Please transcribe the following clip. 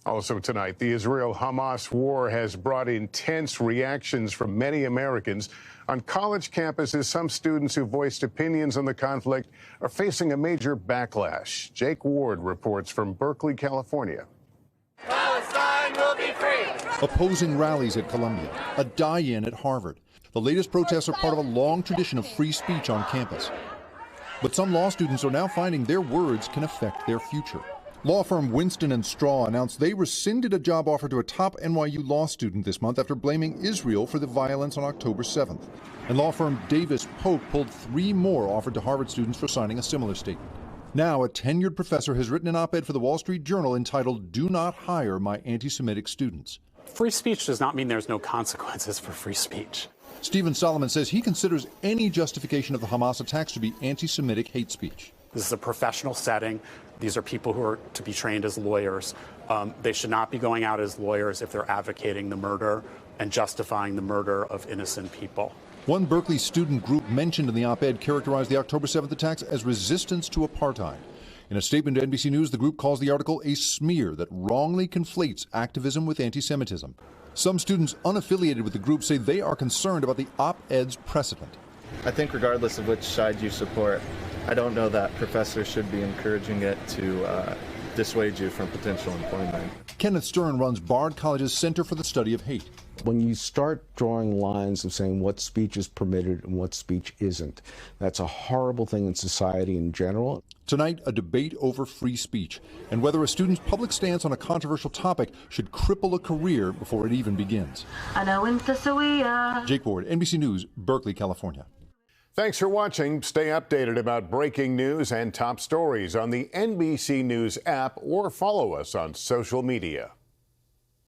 Also tonight, the Israel-Hamas war has brought intense reactions from many Americans. On college campuses, some students who voiced opinions on the conflict are facing a major backlash. Jake Ward reports from Berkeley, California. Palestine will be free. Opposing rallies at Columbia, a die-in at Harvard. The latest protests are part of a long tradition of free speech on campus. But some law students are now finding their words can affect their future. Law firm Winston & Straw announced they rescinded a job offer to a top NYU law student this month after blaming Israel for the violence on October 7th. And law firm Davis Polk pulled 3 more offered to Harvard students for signing a similar statement. Now, a tenured professor has written an op-ed for the Wall Street Journal entitled, "Do Not Hire My Anti-Semitic Students." Free speech does not mean there's no consequences for free speech. Stephen Solomon says he considers any justification of the Hamas attacks to be anti-Semitic hate speech. This is a professional setting. These are people who are to be trained as lawyers. They should not be going out as lawyers if they're advocating the murder and justifying the murder of innocent people. One Berkeley student group mentioned in the op-ed characterized the October 7th attacks as resistance to apartheid. In a statement to NBC News, the group calls the article a smear that wrongly conflates activism with anti-Semitism. Some students unaffiliated with the group say they are concerned about the op-ed's precedent. I think regardless of which side you support, I don't know that professors should be encouraging it to dissuade you from potential employment. Kenneth Stern runs Bard College's Center for the Study of Hate. When you start drawing lines of saying what speech is permitted and what speech isn't, that's a horrible thing in society in general. Tonight, a debate over free speech and whether a student's public stance on a controversial topic should cripple a career before it even begins. Jake Ward, NBC News, Berkeley, California. Thanks for watching. Stay updated about breaking news and top stories on the NBC News app or follow us on social media.